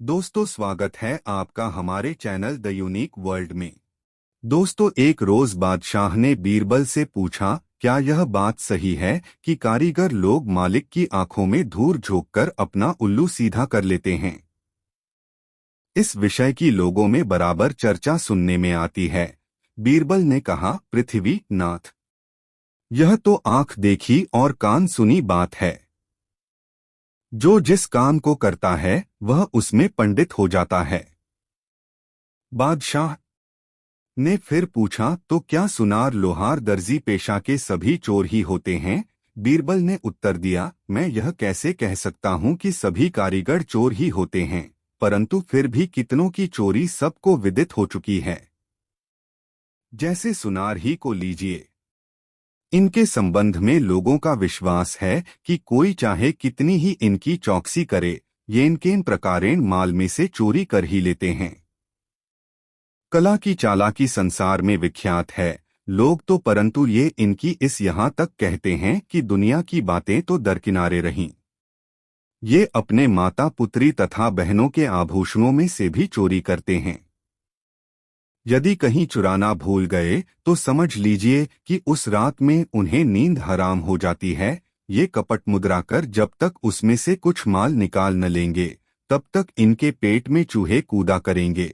दोस्तों, स्वागत है आपका हमारे चैनल द यूनिक वर्ल्ड में। दोस्तों, एक रोज बादशाह ने बीरबल से पूछा, क्या यह बात सही है कि कारीगर लोग मालिक की आंखों में धूल झोंककर अपना उल्लू सीधा कर लेते हैं। इस विषय की लोगों में बराबर चर्चा सुनने में आती है। बीरबल ने कहा, पृथ्वी नाथ, यह तो आंख देखी और कान सुनी बात है। जो जिस काम को करता है वह उसमें पंडित हो जाता है। बादशाह ने फिर पूछा, तो क्या सुनार, लोहार, दर्जी पेशा के सभी चोर ही होते हैं? बीरबल ने उत्तर दिया, मैं यह कैसे कह सकता हूँ कि सभी कारीगर चोर ही होते हैं, परंतु फिर भी कितनों की चोरी सबको विदित हो चुकी है। जैसे सुनार ही को लीजिए। इनके संबंध में लोगों का विश्वास है कि कोई चाहे कितनी ही इनकी चौकसी करे, ये इनके प्रकारेण माल में से चोरी कर ही लेते हैं। कला की चालाकी संसार में विख्यात है। लोग तो परंतु ये इनकी इस यहाँ तक कहते हैं कि दुनिया की बातें तो दरकिनारे रहीं, ये अपने माता पुत्री तथा बहनों के आभूषणों में से भी चोरी करते हैं। यदि कहीं चुराना भूल गए तो समझ लीजिए कि उस रात में उन्हें नींद हराम हो जाती है। ये कपट मुद्रा कर जब तक उसमें से कुछ माल निकाल न लेंगे, तब तक इनके पेट में चूहे कूदा करेंगे।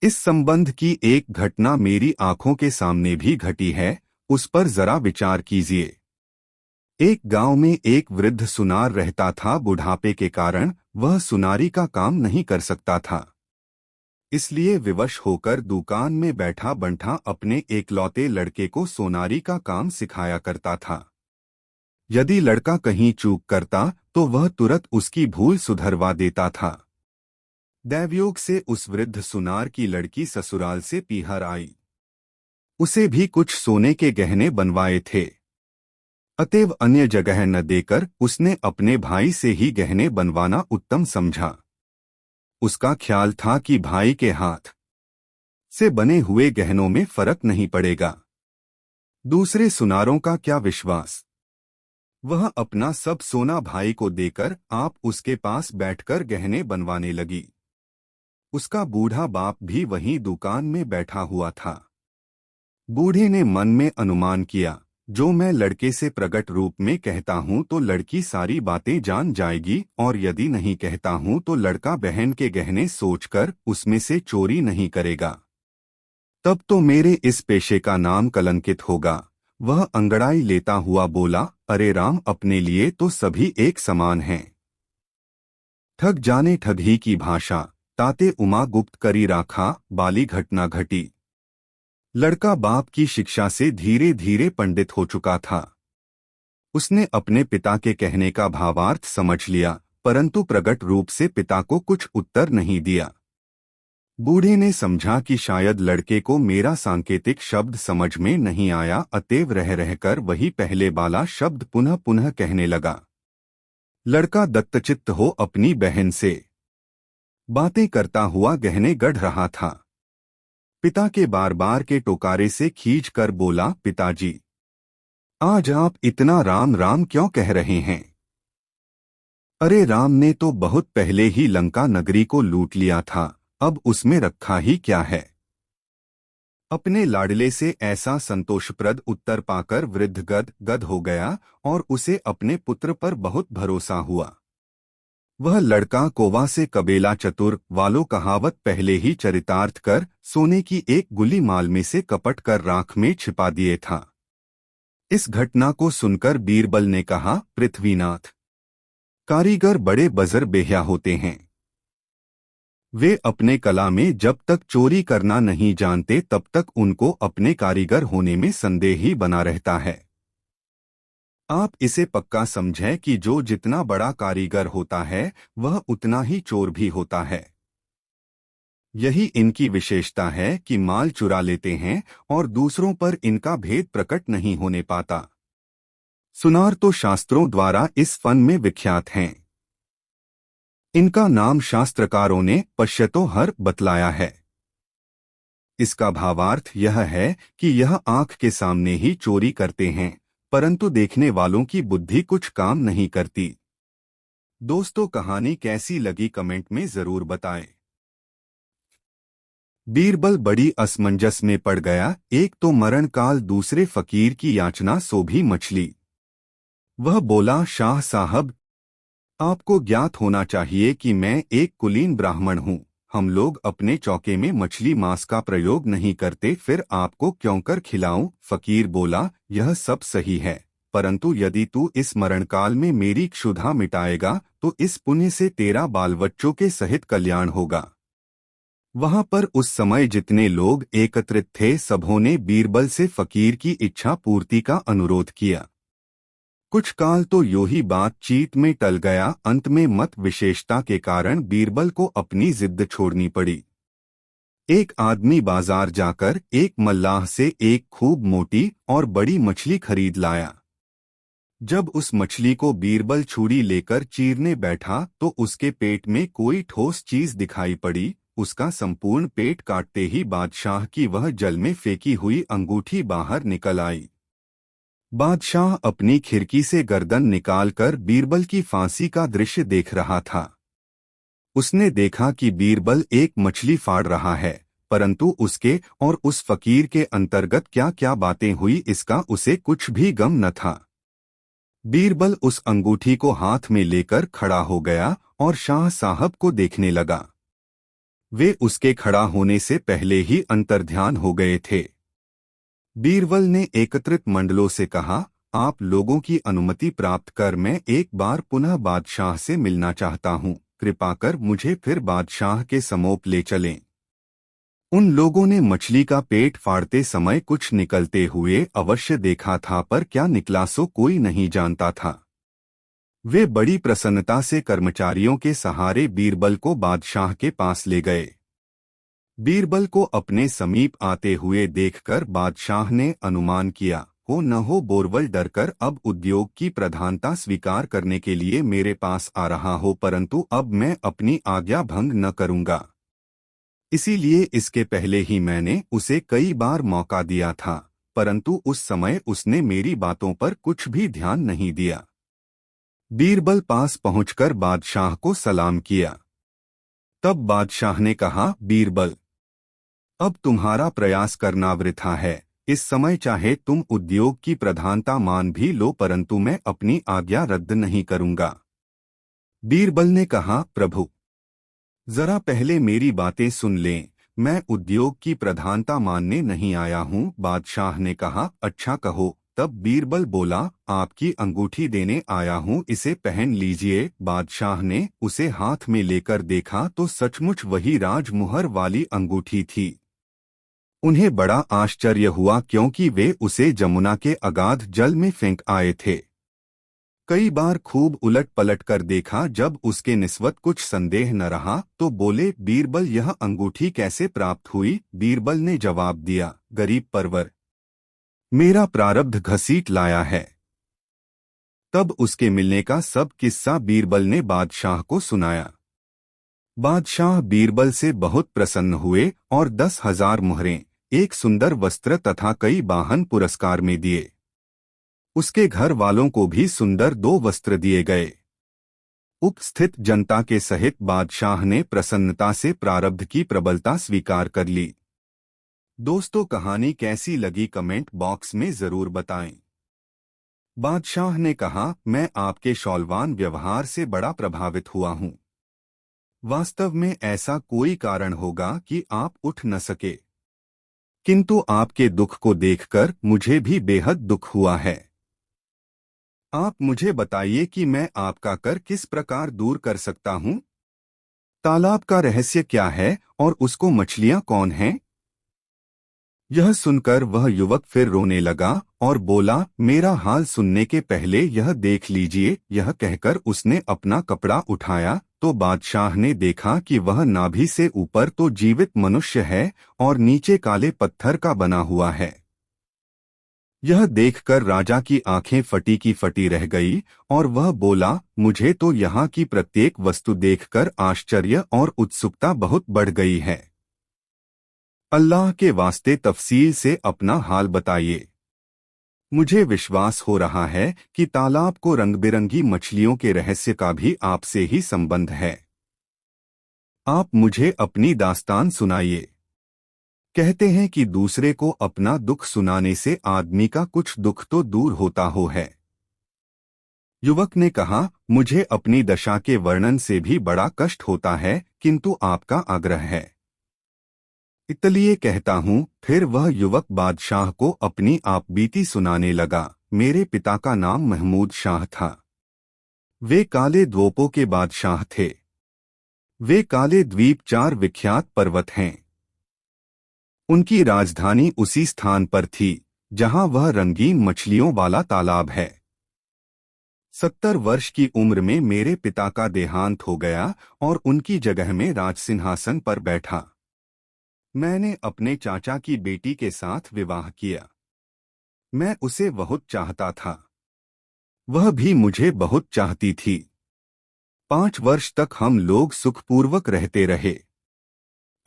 इस संबंध की एक घटना मेरी आंखों के सामने भी घटी है, उस पर जरा विचार कीजिए। एक गांव में एक वृद्ध सुनार रहता था। बुढ़ापे के कारण वह सुनारी का काम नहीं कर सकता था, इसलिए विवश होकर दुकान में बैठा बंठा अपने एकलौते लड़के को सोनारी का काम सिखाया करता था। यदि लड़का कहीं चूक करता तो वह तुरंत उसकी भूल सुधरवा देता था। दैवयोग से उस वृद्ध सुनार की लड़की ससुराल से पीहर आई। उसे भी कुछ सोने के गहने बनवाए थे, अतएव अन्य जगह न देकर उसने अपने भाई से ही गहने बनवाना उत्तम समझा। उसका ख्याल था कि भाई के हाथ से बने हुए गहनों में फर्क नहीं पड़ेगा। दूसरे सुनारों का क्या विश्वास, वह अपना सब सोना भाई को देकर आप उसके पास बैठकर गहने बनवाने लगी। उसका बूढ़ा बाप भी वहीं दुकान में बैठा हुआ था। बूढ़े ने मन में अनुमान किया, जो मैं लड़के से प्रकट रूप में कहता हूँ तो लड़की सारी बातें जान जाएगी, और यदि नहीं कहता हूँ तो लड़का बहन के गहने सोचकर उसमें से चोरी नहीं करेगा। तब तो मेरे इस पेशे का नाम कलंकित होगा। वह अंगड़ाई लेता हुआ बोला, अरे राम, अपने लिए तो सभी एक समान हैं। ठग जाने ठग ही की भाषा, ताते उमा गुप्त करी राखा, बाली घटना घटी। लड़का बाप की शिक्षा से धीरे धीरे पंडित हो चुका था। उसने अपने पिता के कहने का भावार्थ समझ लिया, परंतु प्रकट रूप से पिता को कुछ उत्तर नहीं दिया। बूढ़े ने समझा कि शायद लड़के को मेरा सांकेतिक शब्द समझ में नहीं आया, अतएव रह रहकर वही पहले वाला शब्द पुनः पुनः कहने लगा। लड़का दत्तचित्त हो अपनी बहन से बातें करता हुआ गहने गढ़ रहा था। पिता के बार बार के टोकारे से खींच कर बोला, पिताजी, आज आप इतना राम राम क्यों कह रहे हैं? अरे राम ने तो बहुत पहले ही लंका नगरी को लूट लिया था, अब उसमें रखा ही क्या है? अपने लाडले से ऐसा संतोषप्रद उत्तर पाकर वृद्ध गद हो गया और उसे अपने पुत्र पर बहुत भरोसा हुआ। वह लड़का कोवा से कबेला चतुर वालों कहावत पहले ही चरितार्थ कर सोने की एक गुली माल में से कपट कर राख में छिपा दिए था। इस घटना को सुनकर बीरबल ने कहा, पृथ्वीनाथ, कारीगर बड़े बजर बेहया होते हैं। वे अपने कला में जब तक चोरी करना नहीं जानते तब तक उनको अपने कारीगर होने में संदेह ही बना रहता है। आप इसे पक्का समझें कि जो जितना बड़ा कारीगर होता है वह उतना ही चोर भी होता है। यही इनकी विशेषता है कि माल चुरा लेते हैं और दूसरों पर इनका भेद प्रकट नहीं होने पाता। सुनार तो शास्त्रों द्वारा इस फन में विख्यात हैं। इनका नाम शास्त्रकारों ने पश्यतो हर बतलाया है। इसका भावार्थ यह है कि यह आंख के सामने ही चोरी करते हैं, परंतु देखने वालों की बुद्धि कुछ काम नहीं करती। दोस्तों कहानी कैसी लगी कमेंट में जरूर बताएं। बीरबल बड़ी असमंजस में पड़ गया, एक तो मरण काल, दूसरे फकीर की याचना, सो भी मछली। वह बोला, शाह साहब, आपको ज्ञात होना चाहिए कि मैं एक कुलीन ब्राह्मण हूँ। हम लोग अपने चौके में मछली मांस का प्रयोग नहीं करते, फिर आपको क्यों कर खिलाऊं? फकीर बोला, यह सब सही है, परंतु यदि तू इस मरणकाल में मेरी क्षुधा मिटाएगा तो इस पुण्य से तेरा बाल बच्चों के सहित कल्याण होगा। वहां पर उस समय जितने लोग एकत्रित थे, सबों ने बीरबल से फकीर की इच्छा पूर्ति का अनुरोध किया। कुछ काल तो यूं ही बातचीत में टल गया। अंत में मत विशेषता के कारण बीरबल को अपनी जिद छोड़नी पड़ी। एक आदमी बाजार जाकर एक मल्लाह से एक खूब मोटी और बड़ी मछली खरीद लाया। जब उस मछली को बीरबल छुरी लेकर चीरने बैठा तो उसके पेट में कोई ठोस चीज दिखाई पड़ी। उसका संपूर्ण पेट काटते ही बादशाह की वह जल में फेंकी हुई अंगूठी बाहर निकल आई। बादशाह अपनी खिड़की से गर्दन निकालकर बीरबल की फांसी का दृश्य देख रहा था। उसने देखा कि बीरबल एक मछली फाड़ रहा है, परंतु उसके और उस फकीर के अंतर्गत क्या क्या बातें हुई इसका उसे कुछ भी गम न था। बीरबल उस अंगूठी को हाथ में लेकर खड़ा हो गया और शाह साहब को देखने लगा। वे उसके खड़ा होने से पहले ही अंतर्ध्यान हो गए थे। बीरबल ने एकत्रित मंडलों से कहा, आप लोगों की अनुमति प्राप्त कर मैं एक बार पुनः बादशाह से मिलना चाहता हूँ। कृपा कर मुझे फिर बादशाह के समोप ले चलें। उन लोगों ने मछली का पेट फाड़ते समय कुछ निकलते हुए अवश्य देखा था, पर क्या निकला सो कोई नहीं जानता था। वे बड़ी प्रसन्नता से कर्मचारियों के सहारे बीरबल को बादशाह के पास ले गए। बीरबल को अपने समीप आते हुए देखकर बादशाह ने अनुमान किया, हो न हो बोरबल डरकर अब उद्योग की प्रधानता स्वीकार करने के लिए मेरे पास आ रहा हो, परंतु अब मैं अपनी आज्ञा भंग न करूंगा। इसीलिए इसके पहले ही मैंने उसे कई बार मौका दिया था, परंतु उस समय उसने मेरी बातों पर कुछ भी ध्यान नहीं दिया। बीरबल पास पहुंचकर बादशाह को सलाम किया। तब बादशाह ने कहा, बीरबल, अब तुम्हारा प्रयास करना वृथा है। इस समय चाहे तुम उद्योग की प्रधानता मान भी लो, परंतु मैं अपनी आज्ञा रद्द नहीं करूंगा। बीरबल ने कहा, प्रभु, जरा पहले मेरी बातें सुन लें। मैं उद्योग की प्रधानता मानने नहीं आया हूँ। बादशाह ने कहा, अच्छा कहो। तब बीरबल बोला, आपकी अंगूठी देने आया हूँ, इसे पहन लीजिए। बादशाह ने उसे हाथ में लेकर देखा तो सचमुच वही राजमुहर वाली अंगूठी थी। उन्हें बड़ा आश्चर्य हुआ, क्योंकि वे उसे जमुना के अगाध जल में फेंक आए थे। कई बार खूब उलट पलट कर देखा। जब उसके निस्बत कुछ संदेह न रहा तो बोले, बीरबल, यह अंगूठी कैसे प्राप्त हुई? बीरबल ने जवाब दिया, गरीब परवर, मेरा प्रारब्ध घसीट लाया है। तब उसके मिलने का सब किस्सा बीरबल ने बादशाह को सुनाया। बादशाह बीरबल से बहुत प्रसन्न हुए और 10,000 मुहरें, एक सुंदर वस्त्र तथा कई वाहन पुरस्कार में दिए। उसके घर वालों को भी सुंदर 2 वस्त्र दिए गए। उपस्थित जनता के सहित बादशाह ने प्रसन्नता से प्रारब्ध की प्रबलता स्वीकार कर ली। दोस्तों कहानी कैसी लगी कमेंट बॉक्स में जरूर बताएं। बादशाह ने कहा, मैं आपके शौलवान व्यवहार से बड़ा प्रभावित हुआ हूँ। वास्तव में ऐसा कोई कारण होगा कि आप उठ न सके, किंतु आपके दुख को देखकर मुझे भी बेहद दुख हुआ है। आप मुझे बताइए कि मैं आपका कर किस प्रकार दूर कर सकता हूँ? तालाब का रहस्य क्या है और उसको मछलियाँ कौन हैं? यह सुनकर वह युवक फिर रोने लगा और बोला, मेरा हाल सुनने के पहले यह देख लीजिए। यह कहकर उसने अपना कपड़ा उठाया तो बादशाह ने देखा कि वह नाभि से ऊपर तो जीवित मनुष्य है और नीचे काले पत्थर का बना हुआ है। यह देखकर राजा की आंखें फटी की फटी रह गई और वह बोला, मुझे तो यहाँ की प्रत्येक वस्तु देखकर आश्चर्य और उत्सुकता बहुत बढ़ गई है। अल्लाह के वास्ते तफसील से अपना हाल बताइए। मुझे विश्वास हो रहा है कि तालाब को रंग बिरंगी मछलियों के रहस्य का भी आपसे ही संबंध है। आप मुझे अपनी दास्तान सुनाइए। कहते हैं कि दूसरे को अपना दुख सुनाने से आदमी का कुछ दुख तो दूर होता हो है। युवक ने कहा, मुझे अपनी दशा के वर्णन से भी बड़ा कष्ट होता है, किंतु आपका आग्रह है इसलिए कहता हूँ। फिर वह युवक बादशाह को अपनी आप बीती सुनाने लगा। मेरे पिता का नाम महमूद शाह था। वे काले द्वीपों के बादशाह थे। वे काले द्वीप 4 विख्यात पर्वत हैं। उनकी राजधानी उसी स्थान पर थी जहां वह रंगीन मछलियों वाला तालाब है। 70 वर्ष की उम्र में मेरे पिता का देहांत हो गया और उनकी जगह में राजसिंहासन पर बैठा मैंने अपने चाचा की बेटी के साथ विवाह किया। मैं उसे बहुत चाहता था, वह भी मुझे बहुत चाहती थी। 5 वर्ष तक हम लोग सुखपूर्वक रहते रहे।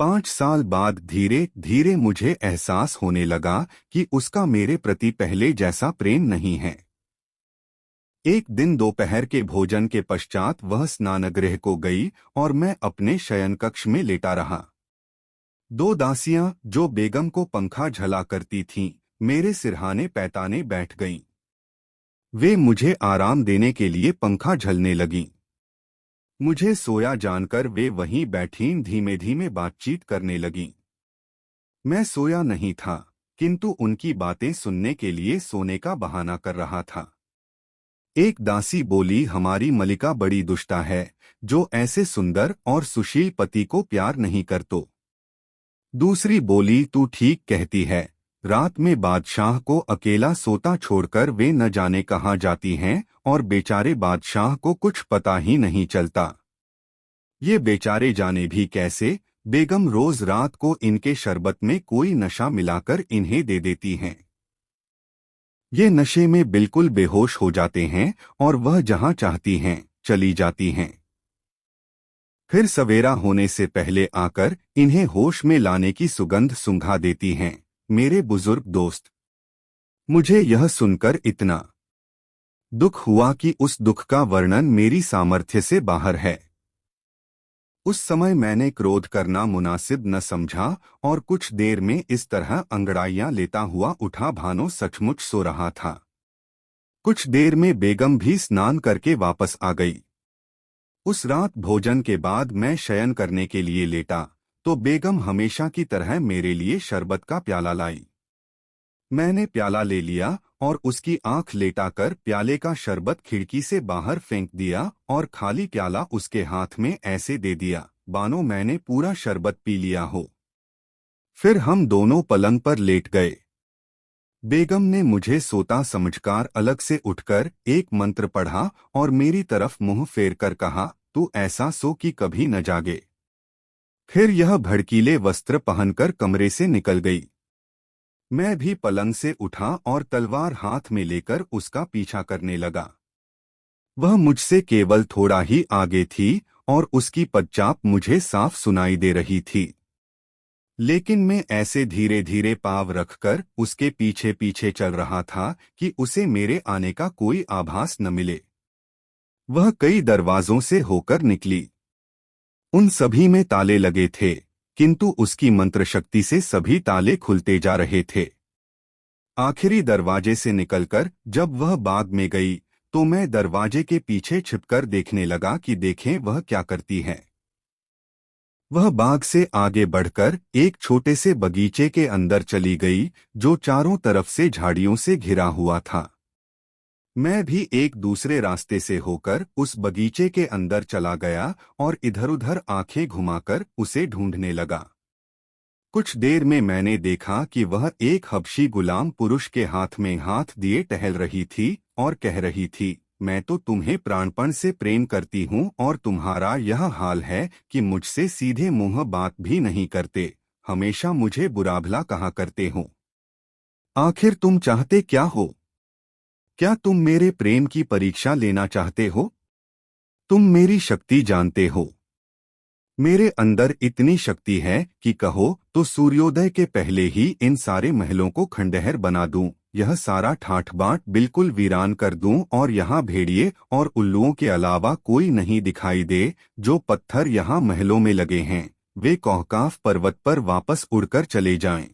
5 साल बाद धीरे धीरे मुझे एहसास होने लगा कि उसका मेरे प्रति पहले जैसा प्रेम नहीं है। एक दिन दोपहर के भोजन के पश्चात वह स्नानगृह को गई और मैं अपने शयनकक्ष में लेटा रहा। 2 दासियां जो बेगम को पंखा झला करती थीं, मेरे सिरहाने पैताने बैठ गईं। वे मुझे आराम देने के लिए पंखा झलने लगीं। मुझे सोया जानकर वे वहीं बैठीं धीमे धीमे बातचीत करने लगीं। मैं सोया नहीं था, किंतु उनकी बातें सुनने के लिए सोने का बहाना कर रहा था। एक दासी बोली, हमारी मलिका बड़ी दुष्टा है, जो ऐसे सुंदर और सुशील पति को प्यार नहीं करतो। दूसरी बोली, तू ठीक कहती है। रात में बादशाह को अकेला सोता छोड़कर वे न जाने कहाँ जाती हैं और बेचारे बादशाह को कुछ पता ही नहीं चलता। ये बेचारे जाने भी कैसे, बेगम रोज रात को इनके शरबत में कोई नशा मिलाकर इन्हें दे देती हैं। ये नशे में बिल्कुल बेहोश हो जाते हैं और वह जहाँ चाहती हैं चली जाती हैं। फिर सवेरा होने से पहले आकर इन्हें होश में लाने की सुगंध सूंघा देती हैं। मेरे बुजुर्ग दोस्त, मुझे यह सुनकर इतना दुख हुआ कि उस दुख का वर्णन मेरी सामर्थ्य से बाहर है। उस समय मैंने क्रोध करना मुनासिब न समझा और कुछ देर में इस तरह अंगड़ाइयां लेता हुआ उठा भानो सचमुच सो रहा था। कुछ देर में बेगम भी स्नान करके वापस आ गई। उस रात भोजन के बाद मैं शयन करने के लिए लेटा तो बेगम हमेशा की तरह मेरे लिए शरबत का प्याला लाई। मैंने प्याला ले लिया और उसकी आंख लेटाकर प्याले का शरबत खिड़की से बाहर फेंक दिया और खाली प्याला उसके हाथ में ऐसे दे दिया मानो मैंने पूरा शरबत पी लिया हो। फिर हम दोनों पलंग पर लेट गए। बेगम ने मुझे सोता समझकर अलग से उठकर एक मंत्र पढ़ा और मेरी तरफ मुंह फेर कर कहा, तू ऐसा सो कि कभी न जागे। फिर यह भड़कीले वस्त्र पहनकर कमरे से निकल गई। मैं भी पलंग से उठा और तलवार हाथ में लेकर उसका पीछा करने लगा। वह मुझसे केवल थोड़ा ही आगे थी और उसकी पदचाप मुझे साफ सुनाई दे रही थी। लेकिन मैं ऐसे धीरे धीरे पाँव रखकर उसके पीछे पीछे चल रहा था कि उसे मेरे आने का कोई आभास न मिले। वह कई दरवाजों से होकर निकली। उन सभी में ताले लगे थे, किंतु उसकी मंत्र शक्ति से सभी ताले खुलते जा रहे थे। आखिरी दरवाजे से निकलकर जब वह बाग में गई तो मैं दरवाजे के पीछे छिपकर देखने लगा कि देखें वह क्या करती है। वह बाग से आगे बढ़कर एक छोटे से बगीचे के अंदर चली गई जो चारों तरफ से झाड़ियों से घिरा हुआ था। मैं भी एक दूसरे रास्ते से होकर उस बगीचे के अंदर चला गया और इधर-उधर आंखें घुमाकर उसे ढूंढने लगा। कुछ देर में मैंने देखा कि वह एक हबशी गुलाम पुरुष के हाथ में हाथ दिए टहल रही थी और कह रही थी, मैं तो तुम्हें प्राणपण से प्रेम करती हूँ और तुम्हारा यह हाल है कि मुझसे सीधे मुंह बात भी नहीं करते, हमेशा मुझे बुरा भला कहा करते हो। आखिर तुम चाहते क्या हो? क्या तुम मेरे प्रेम की परीक्षा लेना चाहते हो? तुम मेरी शक्ति जानते हो। मेरे अंदर इतनी शक्ति है कि कहो तो सूर्योदय के पहले ही इन सारे महलों को खंडहर बना दूं यह सारा ठाठ बाट बिल्कुल वीरान कर दूं और यहाँ भेड़िए और उल्लुओं के अलावा कोई नहीं दिखाई दे। जो पत्थर यहाँ महलों में लगे हैं वे कौहकाफ पर्वत पर वापस उड़कर चले जाएं।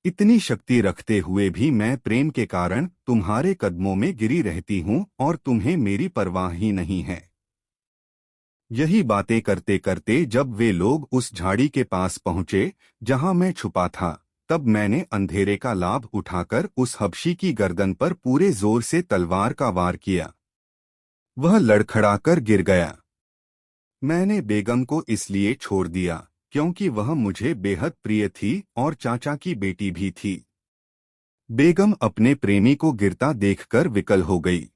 इतनी शक्ति रखते हुए भी मैं प्रेम के कारण तुम्हारे कदमों में गिरी रहती हूँ और तुम्हें मेरी परवाह ही नहीं है। यही बातें करते करते जब वे लोग उस झाड़ी के पास पहुंचे जहां मैं छुपा था, तब मैंने अंधेरे का लाभ उठाकर उस हबशी की गर्दन पर पूरे जोर से तलवार का वार किया। वह लड़खड़ाकर गिर गया। मैंने बेगम को इसलिए छोड़ दिया क्योंकि वह मुझे बेहद प्रिय थी और चाचा की बेटी भी थी। बेगम अपने प्रेमी को गिरता देखकर विकल हो गई।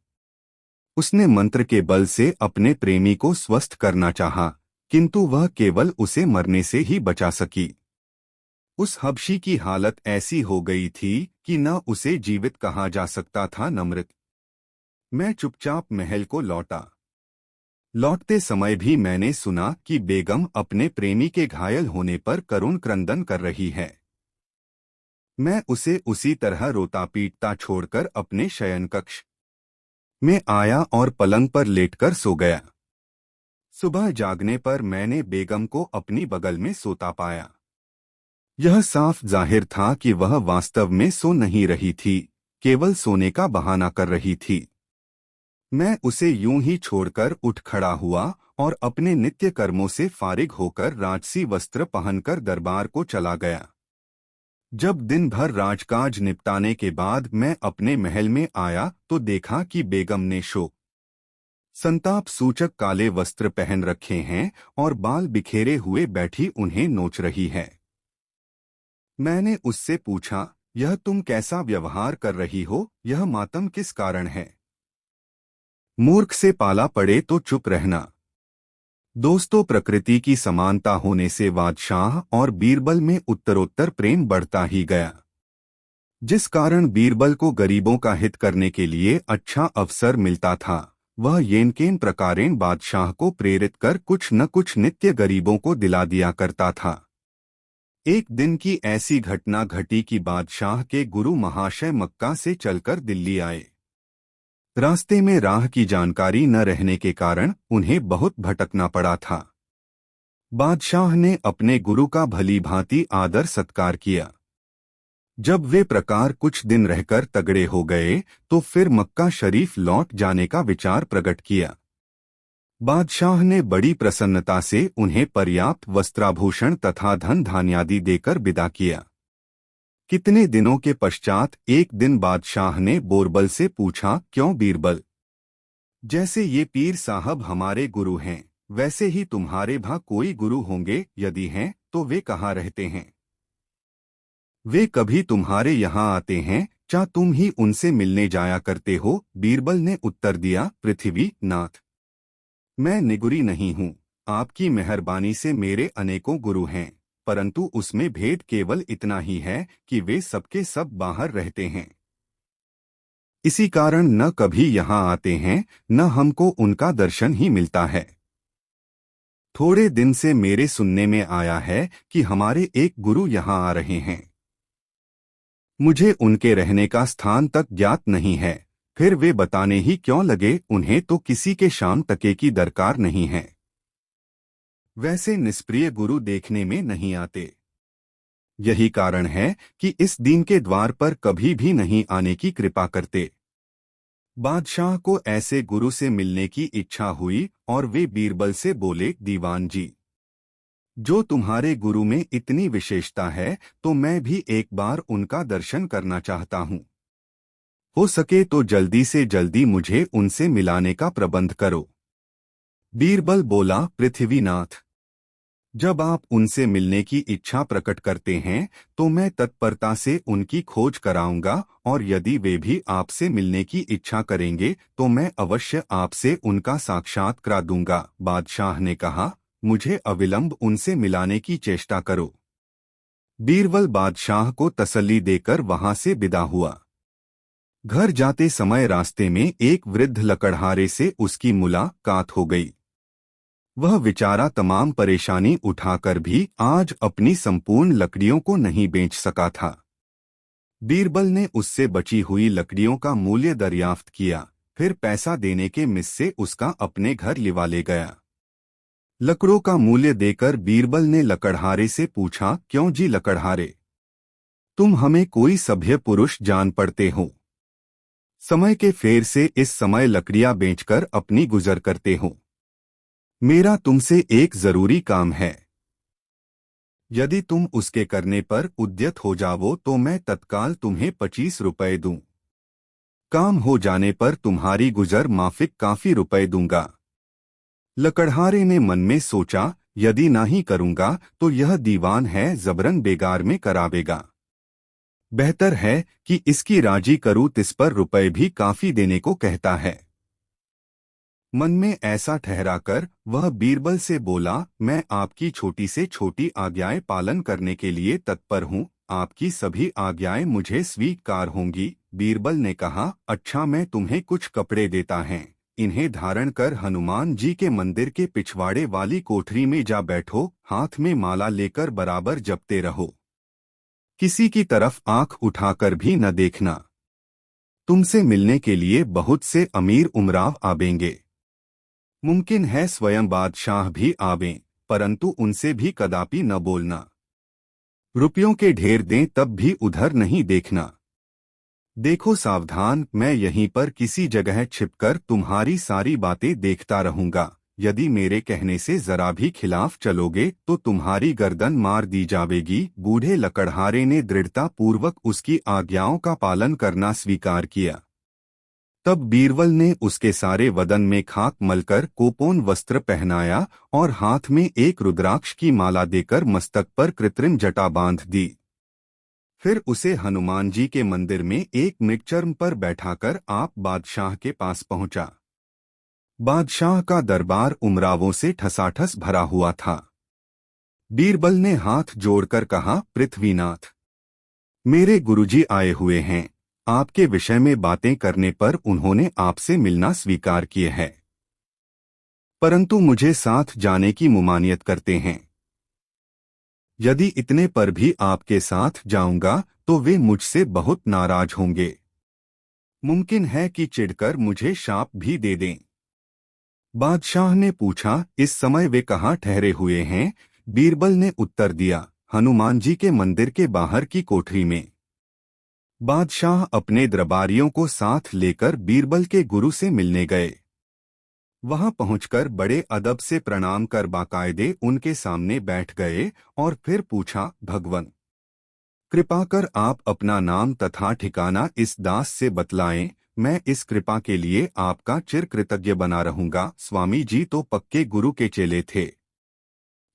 उसने मंत्र के बल से अपने प्रेमी को स्वस्थ करना चाहा, किंतु वह केवल उसे मरने से ही बचा सकी। उस हबशी की हालत ऐसी हो गई थी कि न उसे जीवित कहा जा सकता था न मृत। मैं चुपचाप महल को लौटा। लौटते समय भी मैंने सुना कि बेगम अपने प्रेमी के घायल होने पर करुण क्रंदन कर रही है। मैं उसे उसी तरह रोता पीटता छोड़कर अपने शयनकक्ष में आया और पलंग पर लेटकर सो गया। सुबह जागने पर मैंने बेगम को अपनी बगल में सोता पाया। यह साफ जाहिर था कि वह वास्तव में सो नहीं रही थी, केवल सोने का बहाना कर रही थी। मैं उसे यूं ही छोड़कर उठ खड़ा हुआ और अपने नित्य कर्मों से फारिग होकर राजसी वस्त्र पहनकर दरबार को चला गया। जब दिन भर राजकाज निपटाने के बाद मैं अपने महल में आया तो देखा कि बेगम ने शोक संताप सूचक काले वस्त्र पहन रखे हैं और बाल बिखेरे हुए बैठी उन्हें नोच रही है। मैंने उससे पूछा, यह तुम कैसा व्यवहार कर रही हो? यह मातम किस कारण है? मूर्ख से पाला पड़े तो चुप रहना। दोस्तों, प्रकृति की समानता होने से बादशाह और बीरबल में उत्तरोत्तर प्रेम बढ़ता ही गया, जिस कारण बीरबल को गरीबों का हित करने के लिए अच्छा अवसर मिलता था। वह येनकेन प्रकारेण बादशाह को प्रेरित कर कुछ न कुछ नित्य गरीबों को दिला दिया करता था। एक दिन की ऐसी घटना घटी कि बादशाह के गुरु महाशय मक्का से चलकर दिल्ली आए। रास्ते में राह की जानकारी न रहने के कारण उन्हें बहुत भटकना पड़ा था। बादशाह ने अपने गुरु का भली भांति आदर सत्कार किया। जब वे प्रकार कुछ दिन रहकर तगड़े हो गए तो फिर मक्का शरीफ लौट जाने का विचार प्रकट किया। बादशाह ने बड़ी प्रसन्नता से उन्हें पर्याप्त वस्त्राभूषण तथा धन धान्यादि देकर विदा किया। कितने दिनों के पश्चात एक दिन बादशाह ने बोरबल से पूछा, क्यों बीरबल, जैसे ये पीर साहब हमारे गुरु हैं वैसे ही तुम्हारे भा कोई गुरु होंगे? यदि हैं तो वे कहाँ रहते हैं? वे कभी तुम्हारे यहाँ आते हैं? क्या तुम ही उनसे मिलने जाया करते हो? बीरबल ने उत्तर दिया, पृथ्वी नाथ, मैं निगुरी नहीं हूँ। आपकी मेहरबानी से मेरे अनेकों गुरु हैं, परंतु उसमें भेद केवल इतना ही है कि वे सबके सब बाहर रहते हैं। इसी कारण न कभी यहाँ आते हैं न हमको उनका दर्शन ही मिलता है। थोड़े दिन से मेरे सुनने में आया है कि हमारे एक गुरु यहाँ आ रहे हैं। मुझे उनके रहने का स्थान तक ज्ञात नहीं है, फिर वे बताने ही क्यों लगे? उन्हें तो किसी के शाम तके की दरकार नहीं है। वैसे निष्प्रिय गुरु देखने में नहीं आते। यही कारण है कि इस दीन के द्वार पर कभी भी नहीं आने की कृपा करते। बादशाह को ऐसे गुरु से मिलने की इच्छा हुई और वे बीरबल से बोले, दीवान जी, जो तुम्हारे गुरु में इतनी विशेषता है तो मैं भी एक बार उनका दर्शन करना चाहता हूँ। हो सके तो जल्दी से जल्दी मुझे उनसे मिलाने का प्रबंध करो। बीरबल बोला, पृथ्वीनाथ, जब आप उनसे मिलने की इच्छा प्रकट करते हैं तो मैं तत्परता से उनकी खोज कराऊंगा और यदि वे भी आपसे मिलने की इच्छा करेंगे तो मैं अवश्य आपसे उनका साक्षात करा दूंगा। बादशाह ने कहा, मुझे अविलंब उनसे मिलाने की चेष्टा करो। बीरबल बादशाह को तसल्ली देकर वहां से विदा हुआ। घर जाते समय रास्ते में एक वृद्ध लकड़हारे से उसकी मुलाकात हो गई। वह बेचारा तमाम परेशानी उठाकर भी आज अपनी संपूर्ण लकड़ियों को नहीं बेच सका था। बीरबल ने उससे बची हुई लकड़ियों का मूल्य दरियाफ्त किया, फिर पैसा देने के मिस से उसका अपने घर लिवा ले गया। लकड़ों का मूल्य देकर बीरबल ने लकड़हारे से पूछा, क्यों जी लकड़हारे, तुम हमें कोई सभ्य पुरुष जान पड़ते हो? समय के फेर से इस समय लकड़ियां बेचकर अपनी गुजर करते हो। मेरा तुमसे एक जरूरी काम है। यदि तुम उसके करने पर उद्यत हो जाओ तो मैं तत्काल तुम्हें 25 रुपए दूं। काम हो जाने पर तुम्हारी गुजर माफिक काफी रुपए दूंगा। लकड़हारे ने मन में सोचा, यदि ना ही करूंगा तो यह दीवान है जबरन बेगार में करावेगा। बेहतर है कि इसकी राजी करूं, तिस पर रुपए भी काफी देने को कहता है। मन में ऐसा ठहराकर वह बीरबल से बोला, मैं आपकी छोटी से छोटी आज्ञाएं पालन करने के लिए तत्पर हूँ। आपकी सभी आज्ञाएं मुझे स्वीकार होंगी। बीरबल ने कहा, अच्छा मैं तुम्हें कुछ कपड़े देता है, इन्हें धारण कर हनुमान जी के मंदिर के पिछवाड़े वाली कोठरी में जा बैठो। हाथ में माला लेकर बराबर जपते रहो। किसी की तरफ आंख उठाकर भी न देखना। तुमसे मिलने के लिए बहुत से अमीर उमराव आवेंगे। मुमकिन है स्वयं बादशाह भी आवें, परंतु उनसे भी कदापि न बोलना। रुपयों के ढेर दें तब भी उधर नहीं देखना। देखो सावधान, मैं यहीं पर किसी जगह छिपकर तुम्हारी सारी बातें देखता रहूंगा। यदि मेरे कहने से जरा भी खिलाफ चलोगे तो तुम्हारी गर्दन मार दी जावेगी। बूढ़े लकड़हारे ने दृढ़ता पूर्वक उसकी आज्ञाओं का पालन करना स्वीकार किया। तब बीरबल ने उसके सारे वदन में खाक मलकर कोपोन वस्त्र पहनाया और हाथ में एक रुद्राक्ष की माला देकर मस्तक पर कृत्रिम जटा बांध दी। फिर उसे हनुमान जी के मंदिर में एक मृगचर्म पर बैठाकर आप बादशाह के पास पहुंचा। बादशाह का दरबार उमरावों से ठसाठस भरा हुआ था। बीरबल ने हाथ जोड़कर कहा, पृथ्वीनाथ, मेरे गुरुजी आए हुए हैं। आपके विषय में बातें करने पर उन्होंने आपसे मिलना स्वीकार किए है, परंतु मुझे साथ जाने की मुमानियत करते हैं। यदि इतने पर भी आपके साथ जाऊंगा तो वे मुझसे बहुत नाराज होंगे। मुमकिन है कि चिढ़कर मुझे शाप भी दे दें। बादशाह ने पूछा, इस समय वे कहाँ ठहरे हुए हैं? बीरबल ने उत्तर दिया, हनुमान जी के मंदिर के बाहर की कोठरी में। बादशाह अपने दरबारियों को साथ लेकर बीरबल के गुरु से मिलने गए। वहां पहुंचकर बड़े अदब से प्रणाम कर बाकायदे उनके सामने बैठ गए और फिर पूछा, भगवन, कृपा कर आप अपना नाम तथा ठिकाना इस दास से बतलाएं। मैं इस कृपा के लिए आपका चिर कृतज्ञ बना रहूंगा। स्वामी जी तो पक्के गुरु के चेले थे।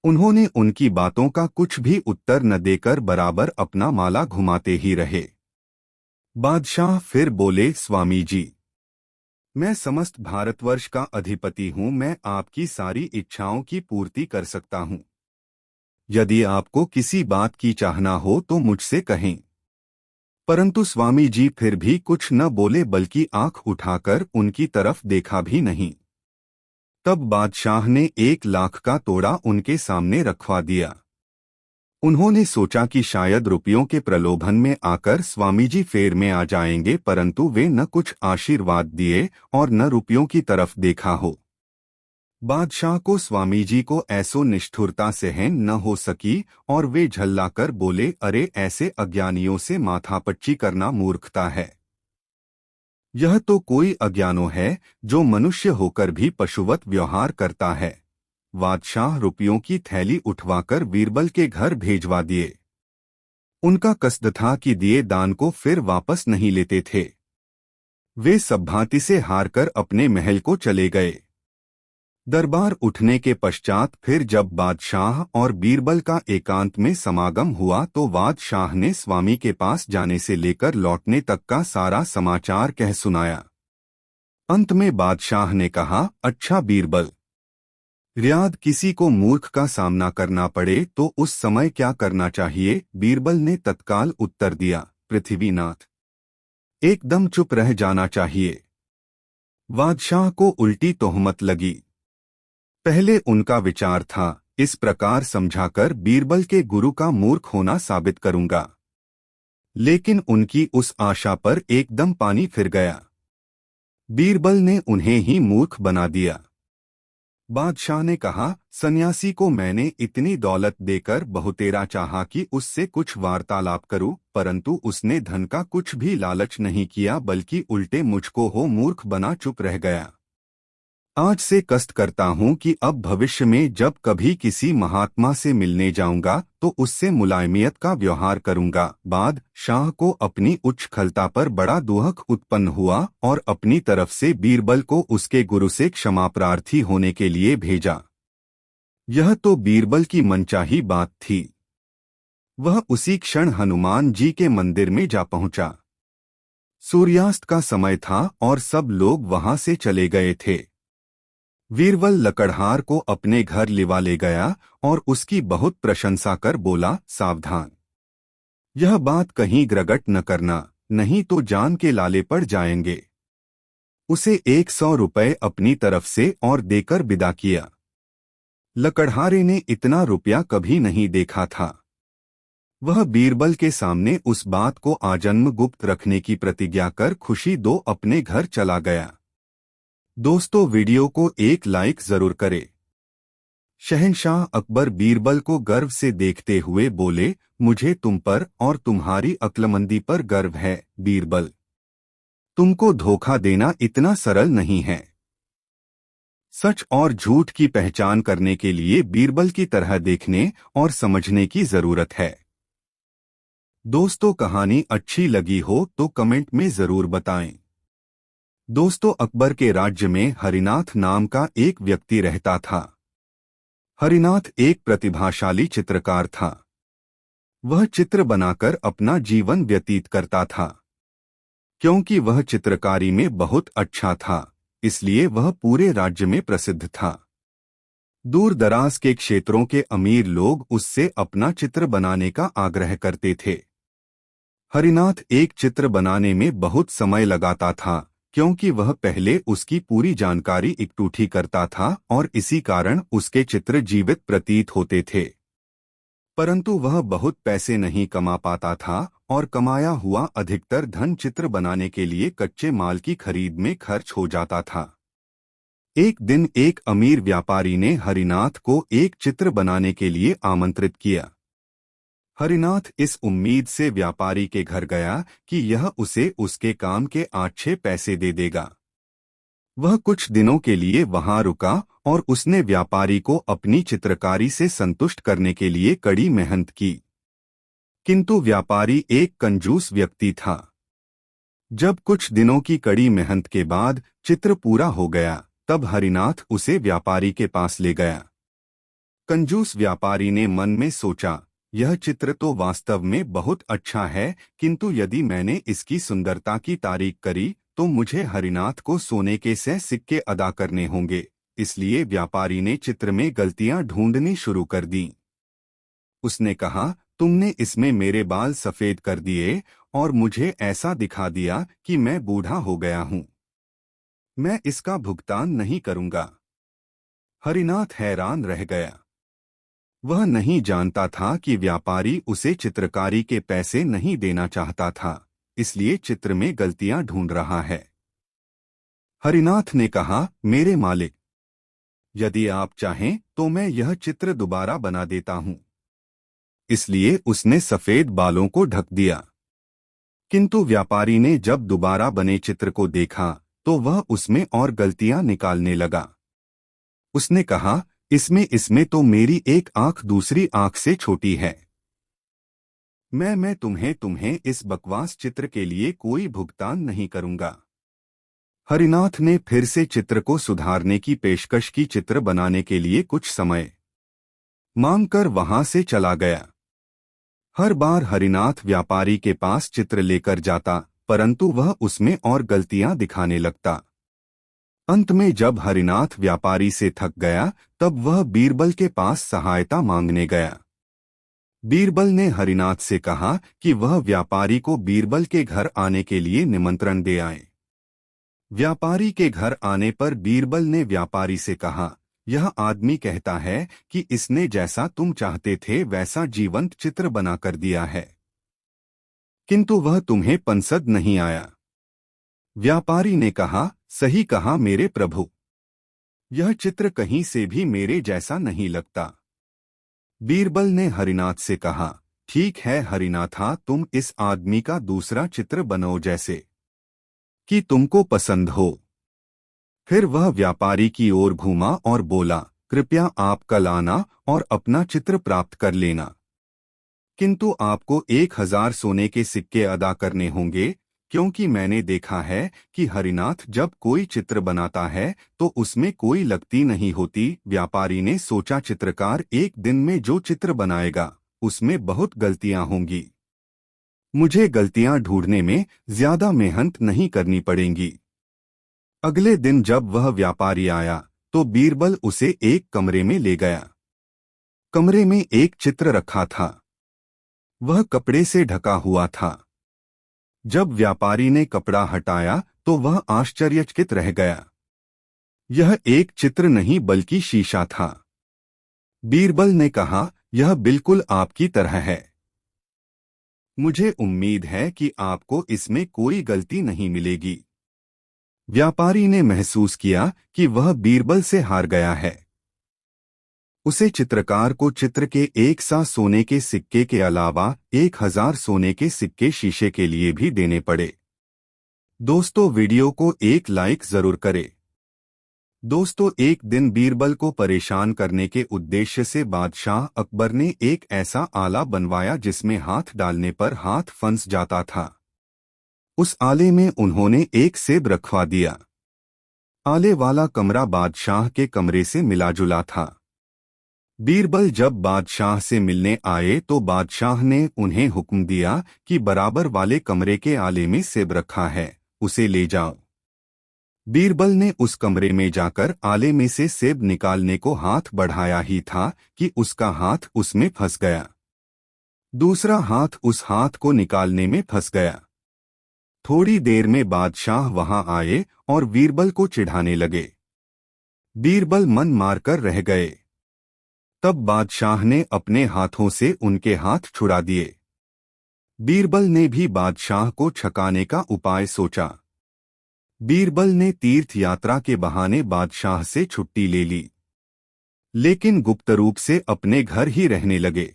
उन्होंने उनकी बातों का कुछ भी उत्तर न देकर बराबर अपना माला घुमाते ही रहे। बादशाह फिर बोले, स्वामी जी, मैं समस्त भारतवर्ष का अधिपति हूँ। मैं आपकी सारी इच्छाओं की पूर्ति कर सकता हूँ। यदि आपको किसी बात की चाहना हो तो मुझसे कहें। परंतु स्वामी जी फिर भी कुछ न बोले, बल्कि आंख उठाकर उनकी तरफ देखा भी नहीं। तब बादशाह ने 1 लाख का तोड़ा उनके सामने रखवा दिया। उन्होंने सोचा कि शायद रुपयों के प्रलोभन में आकर स्वामी जी फेर में आ जाएंगे, परंतु वे न कुछ आशीर्वाद दिए और न रुपयों की तरफ देखा हो। बादशाह को स्वामी जी को ऐसो निष्ठुरता सहन न हो सकी और वे झल्लाकर बोले, अरे ऐसे अज्ञानियों से माथापच्ची करना मूर्खता है। यह तो कोई अज्ञानो है जो मनुष्य होकर भी पशुवत व्यवहार करता है। बादशाह रुपयों की थैली उठवाकर बीरबल के घर भेजवा दिए। उनका कस्द था कि दिए दान को फिर वापस नहीं लेते थे। वे सब भांति से हारकर अपने महल को चले गए। दरबार उठने के पश्चात फिर जब बादशाह और बीरबल का एकांत में समागम हुआ तो बादशाह ने स्वामी के पास जाने से लेकर लौटने तक का सारा समाचार कह सुनाया। अंत में बादशाह ने कहा, अच्छा बीरबल, रियाद किसी को मूर्ख का सामना करना पड़े तो उस समय क्या करना चाहिए? बीरबल ने तत्काल उत्तर दिया, पृथ्वीनाथ, एकदम चुप रह जाना चाहिए। बादशाह को उल्टी तोहमत लगी। पहले उनका विचार था, इस प्रकार समझाकर बीरबल के गुरु का मूर्ख होना साबित करूंगा। लेकिन उनकी उस आशा पर एकदम पानी फिर गया। बीरबल ने उन्हें ही मूर्ख बना दिया। बादशाह ने कहा, सन्यासी को मैंने इतनी दौलत देकर बहुतेरा चाहा कि उससे कुछ वार्तालाप करूं, परंतु उसने धन का कुछ भी लालच नहीं किया, बल्कि उल्टे मुझको हो मूर्ख बना चुप रह गया। आज से कष्ट करता हूं कि अब भविष्य में जब कभी किसी महात्मा से मिलने जाऊंगा तो उससे मुलायमियत का व्यवहार करूंगा। बाद शाह को अपनी उच्छृंखलता पर बड़ा दुख उत्पन्न हुआ और अपनी तरफ से बीरबल को उसके गुरु से क्षमा प्रार्थी होने के लिए भेजा। यह तो बीरबल की मनचाही बात थी। वह उसी क्षण हनुमान जी के मंदिर में जा पहुंचा। सूर्यास्त का समय था और सब लोग वहां से चले गए थे। बीरबल लकड़हार को अपने घर लिवा ले गया और उसकी बहुत प्रशंसा कर बोला, सावधान, यह बात कहीं ग्रगट न करना, नहीं तो जान के लाले पड़ जाएंगे। उसे 100 रुपए अपनी तरफ से और देकर विदा किया। लकड़हारे ने इतना रुपया कभी नहीं देखा था। वह बीरबल के सामने उस बात को आजन्म गुप्त रखने की प्रतिज्ञा कर खुशी दो अपने घर चला गया। दोस्तों, वीडियो को एक लाइक जरूर करें। शहंशाह अकबर बीरबल को गर्व से देखते हुए बोले, मुझे तुम पर और तुम्हारी अक्लमंदी पर गर्व है बीरबल। तुमको धोखा देना इतना सरल नहीं है। सच और झूठ की पहचान करने के लिए बीरबल की तरह देखने और समझने की जरूरत है। दोस्तों, कहानी अच्छी लगी हो तो कमेंट में जरूर बताएं। दोस्तों, अकबर के राज्य में हरिनाथ नाम का एक व्यक्ति रहता था। हरिनाथ एक प्रतिभाशाली चित्रकार था। वह चित्र बनाकर अपना जीवन व्यतीत करता था। क्योंकि वह चित्रकारी में बहुत अच्छा था, इसलिए वह पूरे राज्य में प्रसिद्ध था। दूर दराज के क्षेत्रों के अमीर लोग उससे अपना चित्र बनाने का आग्रह करते थे। हरिनाथ एक चित्र बनाने में बहुत समय लगाता था, क्योंकि वह पहले उसकी पूरी जानकारी इकट्ठी करता था और इसी कारण उसके चित्र जीवित प्रतीत होते थे। परंतु वह बहुत पैसे नहीं कमा पाता था और कमाया हुआ अधिकतर धन चित्र बनाने के लिए कच्चे माल की खरीद में खर्च हो जाता था। एक दिन एक अमीर व्यापारी ने हरिनाथ को एक चित्र बनाने के लिए आमंत्रित किया। हरिनाथ इस उम्मीद से व्यापारी के घर गया कि यह उसे उसके काम के अच्छे पैसे दे देगा। वह कुछ दिनों के लिए वहां रुका और उसने व्यापारी को अपनी चित्रकारी से संतुष्ट करने के लिए कड़ी मेहनत की। किंतु व्यापारी एक कंजूस व्यक्ति था। जब कुछ दिनों की कड़ी मेहनत के बाद चित्र पूरा हो गया, तब हरिनाथ उसे व्यापारी के पास ले गया। कंजूस व्यापारी ने मन में सोचा, यह चित्र तो वास्तव में बहुत अच्छा है, किंतु यदि मैंने इसकी सुंदरता की तारीफ करी तो मुझे हरिनाथ को सोने के सिक्के अदा करने होंगे। इसलिए व्यापारी ने चित्र में गलतियां ढूंढनी शुरू कर दी। उसने कहा, तुमने इसमें मेरे बाल सफेद कर दिए और मुझे ऐसा दिखा दिया कि मैं बूढ़ा हो गया हूं। मैं इसका भुगतान नहीं करूंगा। हरिनाथ हैरान रह गया। वह नहीं जानता था कि व्यापारी उसे चित्रकारी के पैसे नहीं देना चाहता था, इसलिए चित्र में गलतियां ढूंढ रहा है। हरिनाथ ने कहा, मेरे मालिक, यदि आप चाहें तो मैं यह चित्र दोबारा बना देता हूं। इसलिए उसने सफेद बालों को ढक दिया। किंतु व्यापारी ने जब दोबारा बने चित्र को देखा तो वह उसमें और गलतियां निकालने लगा। उसने कहा, इसमें तो मेरी एक आंख दूसरी आंख से छोटी है। मैं तुम्हें इस बकवास चित्र के लिए कोई भुगतान नहीं करूंगा। हरिनाथ ने फिर से चित्र को सुधारने की पेशकश की। चित्र बनाने के लिए कुछ समय मांगकर वहां से चला गया। हर बार हरिनाथ व्यापारी के पास चित्र लेकर जाता, परंतु वह उसमें और गलतियां दिखाने लगता। अंत में जब हरिनाथ व्यापारी से थक गया, तब वह बीरबल के पास सहायता मांगने गया। बीरबल ने हरिनाथ से कहा कि वह व्यापारी को बीरबल के घर आने के लिए निमंत्रण दे आए। व्यापारी के घर आने पर बीरबल ने व्यापारी से कहा, यह आदमी कहता है कि इसने जैसा तुम चाहते थे वैसा जीवंत चित्र बनाकर दिया है। किंतु वह तुम्हें पसंद नहीं आया। व्यापारी ने कहा, सही कहा मेरे प्रभु, यह चित्र कहीं से भी मेरे जैसा नहीं लगता। बीरबल ने हरिनाथ से कहा, ठीक है हरिनाथा, तुम इस आदमी का दूसरा चित्र बनाओ जैसे कि तुमको पसंद हो। फिर वह व्यापारी की ओर घूमा और बोला, कृपया आप कल आना और अपना चित्र प्राप्त कर लेना, किंतु आपको 1000 सोने के सिक्के अदा करने होंगे, क्योंकि मैंने देखा है कि हरिनाथ जब कोई चित्र बनाता है तो उसमें कोई लगती नहीं होती। व्यापारी ने सोचा, चित्रकार एक दिन में जो चित्र बनाएगा उसमें बहुत गलतियां होंगी, मुझे गलतियां ढूंढने में ज्यादा मेहनत नहीं करनी पड़ेंगी। अगले दिन जब वह व्यापारी आया तो बीरबल उसे एक कमरे में ले गया। कमरे में एक चित्र रखा था, वह कपड़े से ढका हुआ था। जब व्यापारी ने कपड़ा हटाया तो वह आश्चर्यचकित रह गया, यह एक चित्र नहीं बल्कि शीशा था। बीरबल ने कहा, यह बिल्कुल आपकी तरह है, मुझे उम्मीद है कि आपको इसमें कोई गलती नहीं मिलेगी। व्यापारी ने महसूस किया कि वह बीरबल से हार गया है। उसे चित्रकार को चित्र के 100 सोने के सिक्के के अलावा 1000 सोने के सिक्के शीशे के लिए भी देने पड़े। दोस्तों, वीडियो को एक लाइक जरूर करें। दोस्तों, एक दिन बीरबल को परेशान करने के उद्देश्य से बादशाह अकबर ने एक ऐसा आला बनवाया जिसमें हाथ डालने पर हाथ फंस जाता था। उस आले में उन्होंने एक सेब रखवा दिया। आले वाला कमरा बादशाह के कमरे से मिला जुला था। बीरबल जब बादशाह से मिलने आए तो बादशाह ने उन्हें हुक्म दिया कि बराबर वाले कमरे के आले में सेब रखा है, उसे ले जाओ। बीरबल ने उस कमरे में जाकर आले में से सेब निकालने को हाथ बढ़ाया ही था कि उसका हाथ उसमें फंस गया। दूसरा हाथ उस हाथ को निकालने में फंस गया। थोड़ी देर में बादशाह वहां आए और बीरबल को चिढ़ाने लगे। बीरबल मन मारकर रह गए। तब बादशाह ने अपने हाथों से उनके हाथ छुड़ा दिए। बीरबल ने भी बादशाह को छकाने का उपाय सोचा। बीरबल ने तीर्थ यात्रा के बहाने बादशाह से छुट्टी ले ली, लेकिन गुप्त रूप से अपने घर ही रहने लगे।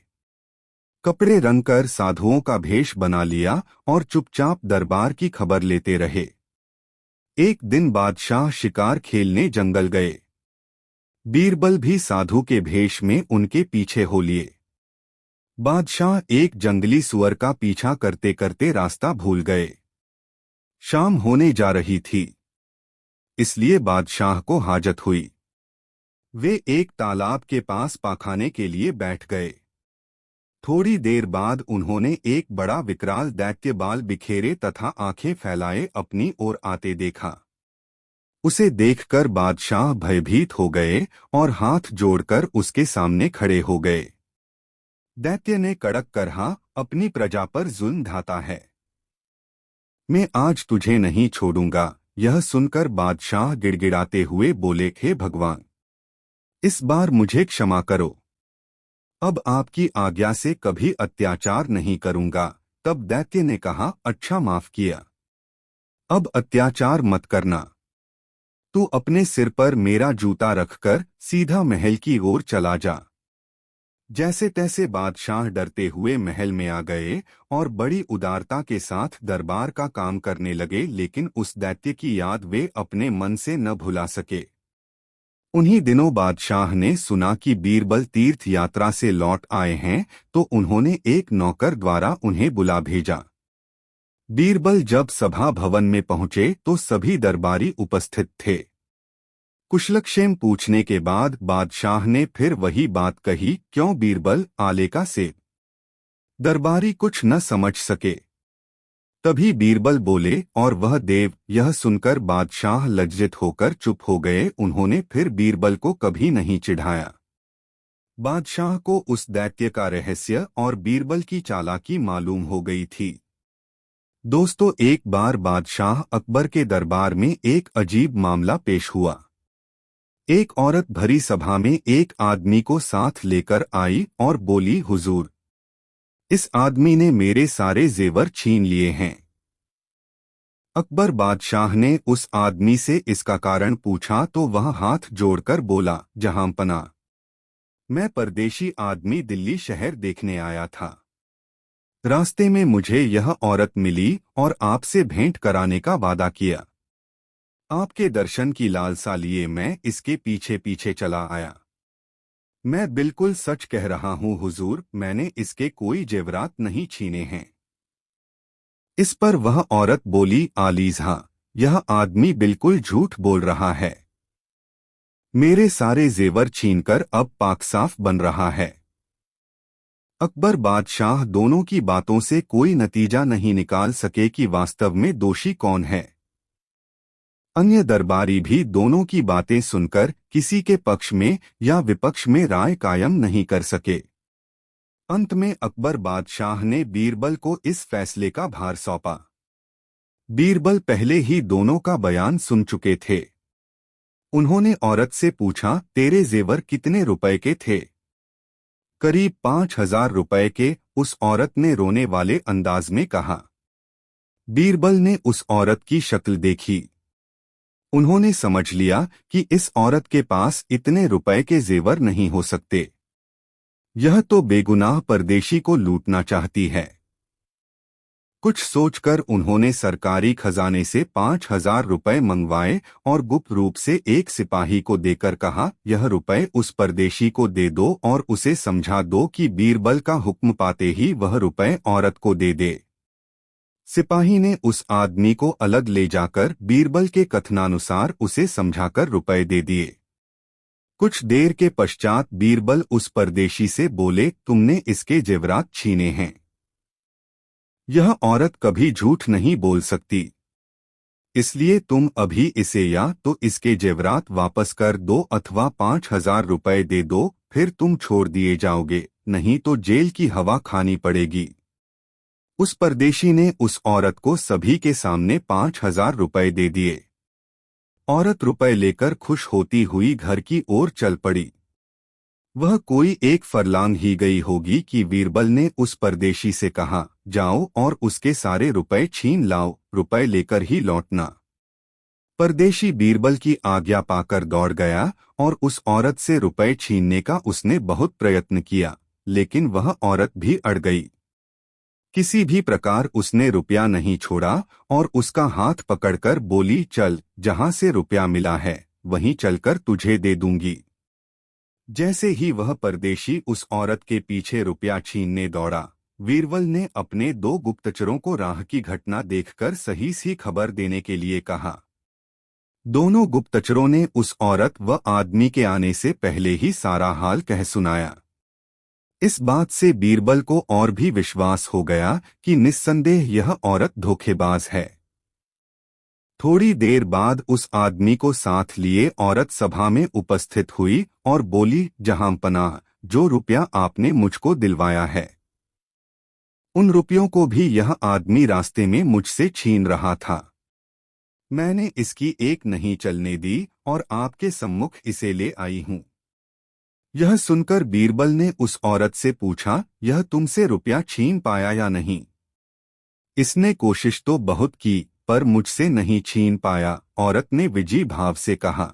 कपड़े रंगकर साधुओं का भेष बना लिया और चुपचाप दरबार की खबर लेते रहे। एक दिन बादशाह शिकार खेलने जंगल गए। बीरबल भी साधु के भेष में उनके पीछे हो लिए। बादशाह एक जंगली सुअर का पीछा करते करते रास्ता भूल गए। शाम होने जा रही थी, इसलिए बादशाह को हाजत हुई। वे एक तालाब के पास पाखाने के लिए बैठ गए। थोड़ी देर बाद उन्होंने एक बड़ा विकराल दैत्य बाल बिखेरे तथा आंखें फैलाए अपनी ओर आते देखा। उसे देखकर बादशाह भयभीत हो गए और हाथ जोड़कर उसके सामने खड़े हो गए। दैत्य ने कड़क कहा, अपनी प्रजा पर जुल्म ढाता है, मैं आज तुझे नहीं छोड़ूंगा। यह सुनकर बादशाह गिड़गिड़ाते हुए बोले, हे भगवान, इस बार मुझे क्षमा करो, अब आपकी आज्ञा से कभी अत्याचार नहीं करूंगा। तब दैत्य ने कहा, अच्छा माफ किया, अब अत्याचार मत करना। तू अपने सिर पर मेरा जूता रखकर सीधा महल की ओर चला जा। जैसे तैसे बादशाह डरते हुए महल में आ गए और बड़ी उदारता के साथ दरबार का काम करने लगे, लेकिन उस दैत्य की याद वे अपने मन से न भुला सके। उन्हीं दिनों बादशाह ने सुना कि बीरबल तीर्थ यात्रा से लौट आए हैं, तो उन्होंने एक नौकर द्वारा उन्हें बुला भेजा। बीरबल जब सभा भवन में पहुंचे तो सभी दरबारी उपस्थित थे। कुशलक्षेम पूछने के बाद बादशाह ने फिर वही बात कही, क्यों बीरबल, आले का सेब? दरबारी कुछ न समझ सके। तभी बीरबल बोले, और वह देव। यह सुनकर बादशाह लज्जित होकर चुप हो गए। उन्होंने फिर बीरबल को कभी नहीं चिढ़ाया। बादशाह को उस दैत्य का रहस्य और बीरबल की चालाकी मालूम हो गई थी। दोस्तों, एक बार बादशाह अकबर के दरबार में एक अजीब मामला पेश हुआ। एक औरत भरी सभा में एक आदमी को साथ लेकर आई और बोली, हुजूर, इस आदमी ने मेरे सारे जेवर छीन लिए हैं। अकबर बादशाह ने उस आदमी से इसका कारण पूछा तो वह हाथ जोड़कर बोला, जहांपना, मैं परदेशी आदमी दिल्ली शहर देखने आया था। रास्ते में मुझे यह औरत मिली और आपसे भेंट कराने का वादा किया। आपके दर्शन की लालसा लिए मैं इसके पीछे पीछे चला आया। मैं बिल्कुल सच कह रहा हूँ हुजूर, मैंने इसके कोई जेवरात नहीं छीने हैं। इस पर वह औरत बोली, आलीज़ा, यह आदमी बिल्कुल झूठ बोल रहा है। मेरे सारे जेवर छीनकर अब पाक साफ बन रहा है। अकबर बादशाह दोनों की बातों से कोई नतीजा नहीं निकाल सके कि वास्तव में दोषी कौन है। अन्य दरबारी भी दोनों की बातें सुनकर किसी के पक्ष में या विपक्ष में राय कायम नहीं कर सके। अंत में अकबर बादशाह ने बीरबल को इस फैसले का भार सौंपा। बीरबल पहले ही दोनों का बयान सुन चुके थे। उन्होंने औरत से पूछा, तेरे जेवर कितने रुपए के थे? करीब 5,000 रुपए के, उस औरत ने रोने वाले अंदाज में कहा। बीरबल ने उस औरत की शक्ल देखी। उन्होंने समझ लिया कि इस औरत के पास इतने रुपए के जेवर नहीं हो सकते। यह तो बेगुनाह परदेशी को लूटना चाहती है। कुछ सोचकर उन्होंने सरकारी खजाने से 5,000 रुपए मंगवाए और गुप्त रूप से एक सिपाही को देकर कहा, यह रुपए उस परदेशी को दे दो और उसे समझा दो कि बीरबल का हुक्म पाते ही वह रुपए औरत को दे दे। सिपाही ने उस आदमी को अलग ले जाकर बीरबल के कथनानुसार उसे समझाकर रुपए दे दिए। कुछ देर के पश्चात बीरबल उस परदेशी से बोले, तुमने इसके जेवरात छीने हैं। यह औरत कभी झूठ नहीं बोल सकती, इसलिए तुम अभी इसे या तो इसके जेवरात वापस कर दो अथवा 5,000 रुपए दे दो, फिर तुम छोड़ दिए जाओगे, नहीं तो जेल की हवा खानी पड़ेगी। उस परदेशी ने उस औरत को सभी के सामने 5,000 रुपए दे दिए। औरत रुपए लेकर खुश होती हुई घर की ओर चल पड़ी। वह कोई एक फरलांग ही गई होगी कि बीरबल ने उस परदेशी से कहा, जाओ और उसके सारे रुपए छीन लाओ, रुपए लेकर ही लौटना। परदेशी बीरबल की आज्ञा पाकर दौड़ गया और उस औरत से रुपए छीनने का उसने बहुत प्रयत्न किया, लेकिन वह औरत भी अड़ गई। किसी भी प्रकार उसने रुपया नहीं छोड़ा और उसका हाथ पकड़कर बोली, चल, जहां से रुपया मिला है वहीं चलकर तुझे दे दूंगी। जैसे ही वह परदेशी उस औरत के पीछे रुपया छीनने दौड़ा, बीरबल ने अपने 2 गुप्तचरों को राह की घटना देखकर सही सी खबर देने के लिए कहा। दोनों गुप्तचरों ने उस औरत व आदमी के आने से पहले ही सारा हाल कह सुनाया। इस बात से बीरबल को और भी विश्वास हो गया कि निस्संदेह यह औरत धोखेबाज है। थोड़ी देर बाद उस आदमी को साथ लिए औरत सभा में उपस्थित हुई और बोली, जहांपनाह, जो रुपया आपने मुझको दिलवाया है, उन रुपयों को भी यह आदमी रास्ते में मुझसे छीन रहा था। मैंने इसकी एक नहीं चलने दी और आपके सम्मुख इसे ले आई हूँ। यह सुनकर बीरबल ने उस औरत से पूछा, यह तुमसे रुपया छीन पाया या नहीं? इसने कोशिश तो बहुत की, पर मुझसे नहीं छीन पाया, औरत ने विजी भाव से कहा।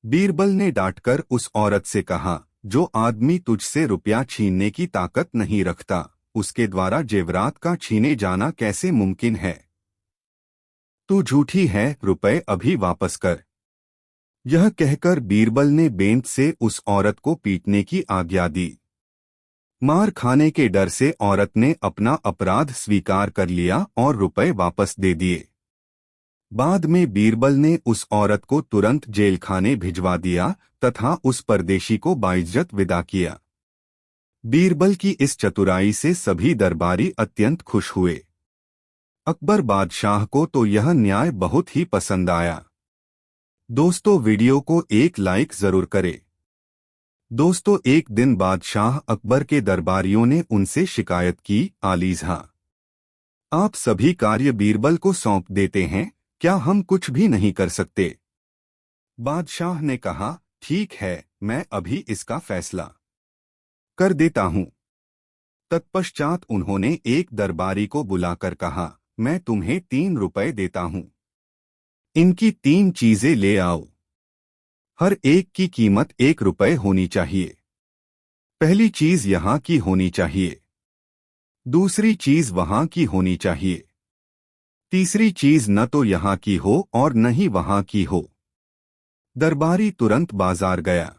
बीरबल ने डांटकर उस औरत से कहा, जो आदमी तुझसे रुपया छीनने की ताकत नहीं रखता, उसके द्वारा जेवरात का छीने जाना कैसे मुमकिन है? तू झूठी है, रुपए अभी वापस कर। यह कहकर बीरबल ने बेंत से उस औरत को पीटने की आज्ञा दी। मार खाने के डर से औरत ने अपना अपराध स्वीकार कर लिया और रुपए वापस दे दिए। बाद में बीरबल ने उस औरत को तुरंत जेल खाने भिजवा दिया तथा उस परदेशी को बाइज्जत विदा किया। बीरबल की इस चतुराई से सभी दरबारी अत्यंत खुश हुए। अकबर बादशाह को तो यह न्याय बहुत ही पसंद आया। दोस्तों, वीडियो को एक लाइक जरूर करें। दोस्तों, एक दिन बादशाह अकबर के दरबारियों ने उनसे शिकायत की, आलीज़ा, आप सभी कार्य बीरबल को सौंप देते हैं, क्या हम कुछ भी नहीं कर सकते? बादशाह ने कहा, ठीक है, मैं अभी इसका फैसला कर देता हूँ। तत्पश्चात उन्होंने एक दरबारी को बुलाकर कहा, मैं तुम्हें 3 रुपए देता हूं। इनकी 3 चीजें ले आओ। हर एक की कीमत 1 रुपए होनी चाहिए। पहली चीज यहाँ की होनी चाहिए, दूसरी चीज वहां की होनी चाहिए, तीसरी चीज न तो यहाँ की हो और न ही वहां की हो। दरबारी तुरंत बाजार गया।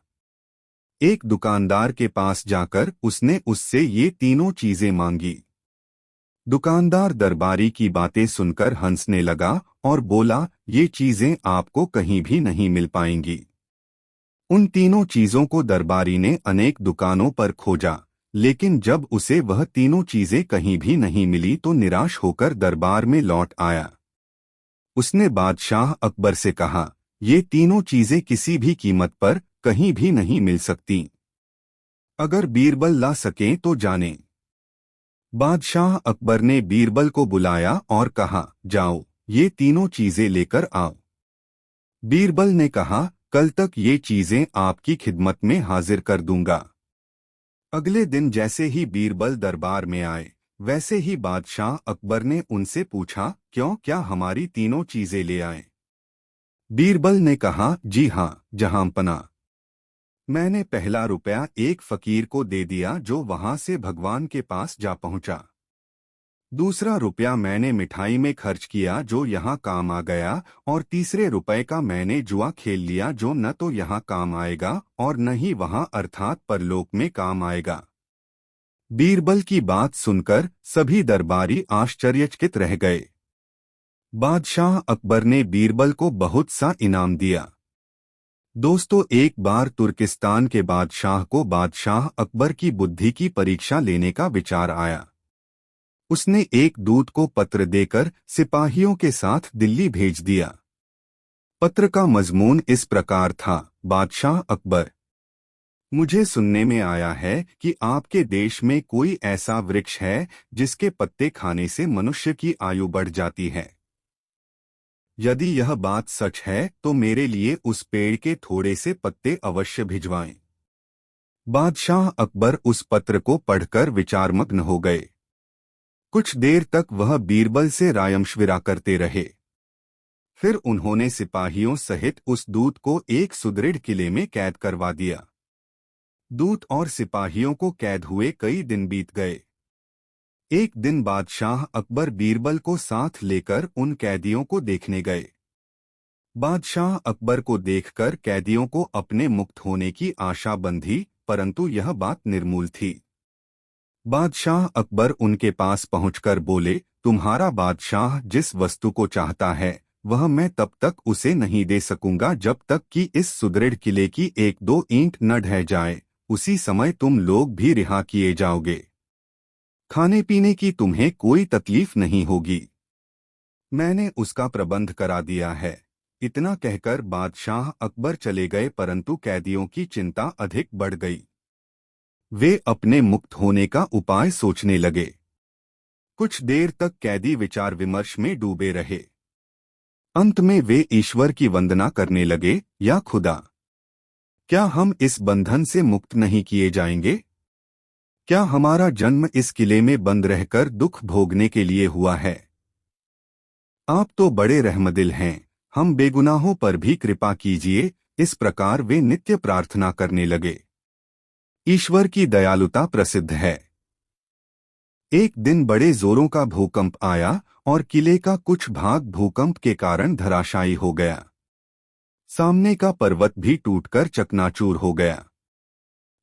एक दुकानदार के पास जाकर उसने उससे ये तीनों चीजें मांगी। दुकानदार दरबारी की बातें सुनकर हंसने लगा और बोला, ये चीजें आपको कहीं भी नहीं मिल पाएंगी। उन तीनों चीजों को दरबारी ने अनेक दुकानों पर खोजा, लेकिन जब उसे वह तीनों चीजें कहीं भी नहीं मिली तो निराश होकर दरबार में लौट आया। उसने बादशाह अकबर से कहा, ये तीनों चीजें किसी भी कीमत पर कहीं भी नहीं मिल सकती। अगर बीरबल ला सकें तो जानें। बादशाह अकबर ने बीरबल को बुलाया और कहा, जाओ, ये तीनों चीजें लेकर आओ। बीरबल ने कहा, कल तक ये चीजें आपकी खिदमत में हाजिर कर दूंगा। अगले दिन जैसे ही बीरबल दरबार में आए, वैसे ही बादशाह अकबर ने उनसे पूछा, क्यों, क्या हमारी तीनों चीजें ले आए? बीरबल ने कहा, जी हाँ जहांपना। मैंने पहला रुपया एक फकीर को दे दिया जो वहां से भगवान के पास जा पहुंचा। दूसरा रुपया मैंने मिठाई में खर्च किया जो यहाँ काम आ गया, और तीसरे रुपए का मैंने जुआ खेल लिया जो न तो यहाँ काम आएगा और न ही वहाँ अर्थात परलोक में काम आएगा। बीरबल की बात सुनकर सभी दरबारी आश्चर्यचकित रह गए। बादशाह अकबर ने बीरबल को बहुत सा इनाम दिया। दोस्तों, एक बार तुर्किस्तान के बादशाह को बादशाह अकबर की बुद्धि की परीक्षा लेने का विचार आया। उसने एक दूत को पत्र देकर सिपाहियों के साथ दिल्ली भेज दिया। पत्र का मजमून इस प्रकार था, बादशाह अकबर, मुझे सुनने में आया है कि आपके देश में कोई ऐसा वृक्ष है जिसके पत्ते खाने से मनुष्य की आयु बढ़ जाती है। यदि यह बात सच है तो मेरे लिए उस पेड़ के थोड़े से पत्ते अवश्य भिजवाएं। बादशाह अकबर उस पत्र को पढ़कर विचारमग्न हो गए। कुछ देर तक वह बीरबल से रायमशविरा करते रहे। फिर उन्होंने सिपाहियों सहित उस दूत को एक सुदृढ़ किले में कैद करवा दिया। दूत और सिपाहियों को कैद हुए कई दिन बीत गए। एक दिन बादशाह अकबर बीरबल को साथ लेकर उन कैदियों को देखने गए। बादशाह अकबर को देखकर कैदियों को अपने मुक्त होने की आशा बंधी, परंतु यह बात निर्मूल थी। बादशाह अकबर उनके पास पहुंचकर बोले, तुम्हारा बादशाह जिस वस्तु को चाहता है वह मैं तब तक उसे नहीं दे सकूंगा जब तक कि इस सुदृढ़ किले की 1-2 ईंट न ढह जाए। उसी समय तुम लोग भी रिहा किए जाओगे। खाने पीने की तुम्हें कोई तकलीफ नहीं होगी। मैंने उसका प्रबंध करा दिया है। इतना कहकर बादशाह अकबर चले गए, परंतु कैदियों की चिंता अधिक बढ़ गई। वे अपने मुक्त होने का उपाय सोचने लगे। कुछ देर तक कैदी विचार विमर्श में डूबे रहे। अंत में वे ईश्वर की वंदना करने लगे, या खुदा, क्या हम इस बंधन से मुक्त नहीं किए जाएंगे? क्या हमारा जन्म इस किले में बंद रहकर दुख भोगने के लिए हुआ है? आप तो बड़े रहमदिल हैं, हम बेगुनाहों पर भी कृपा कीजिए। इस प्रकार वे नित्य प्रार्थना करने लगे। ईश्वर की दयालुता प्रसिद्ध है। एक दिन बड़े जोरों का भूकंप आया और किले का कुछ भाग भूकंप के कारण धराशायी हो गया। सामने का पर्वत भी टूटकर चकनाचूर हो गया।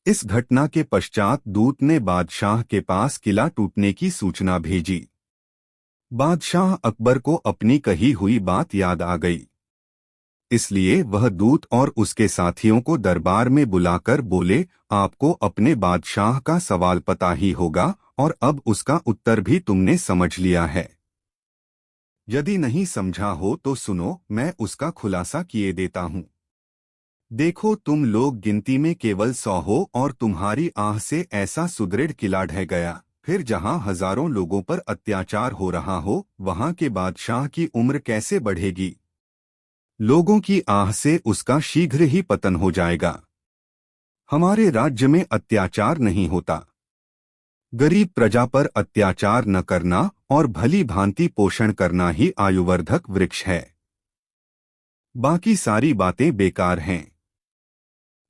इस घटना के पश्चात दूत ने बादशाह के पास किला टूटने की सूचना भेजी। बादशाह अकबर को अपनी कही हुई बात याद आ गई। इसलिए वह दूत और उसके साथियों को दरबार में बुलाकर बोले, आपको अपने बादशाह का सवाल पता ही होगा और अब उसका उत्तर भी तुमने समझ लिया है। यदि नहीं समझा हो तो सुनो, मैं उसका खुलासा किए देता हूँ। देखो, तुम लोग गिनती में केवल 100 हो और तुम्हारी आह से ऐसा सुदृढ़ किला ढह गया। फिर जहाँ हजारों लोगों पर अत्याचार हो रहा हो, वहाँ के बादशाह की उम्र कैसे बढ़ेगी? लोगों की आह से उसका शीघ्र ही पतन हो जाएगा। हमारे राज्य में अत्याचार नहीं होता। गरीब प्रजा पर अत्याचार न करना और भली भांति पोषण करना ही आयुवर्धक वृक्ष है। बाकी सारी बातें बेकार हैं।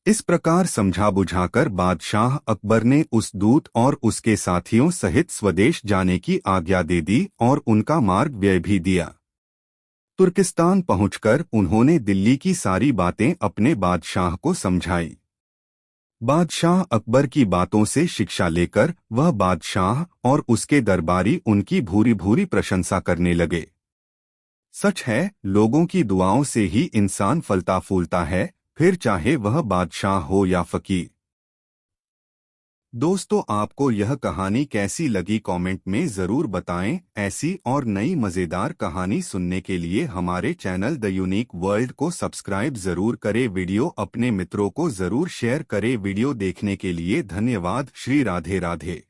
इस प्रकार समझा बुझाकर बादशाह अकबर ने उस दूत और उसके साथियों सहित स्वदेश जाने की आज्ञा दे दी और उनका मार्ग व्यय भी दिया। तुर्किस्तान पहुंचकर उन्होंने दिल्ली की सारी बातें अपने बादशाह को समझाई। बादशाह अकबर की बातों से शिक्षा लेकर वह बादशाह और उसके दरबारी उनकी भूरी भूरी प्रशंसा करने लगे। सच है, लोगों की दुआओं से ही इंसान फलता फूलता है, फिर चाहे वह बादशाह हो या फकीर। दोस्तों, आपको यह कहानी कैसी लगी कमेंट में ज़रूर बताएं। ऐसी और नई मज़ेदार कहानी सुनने के लिए हमारे चैनल द यूनिक वर्ल्ड को सब्सक्राइब ज़रूर करें। वीडियो अपने मित्रों को ज़रूर शेयर करें। वीडियो देखने के लिए धन्यवाद। श्री राधे राधे।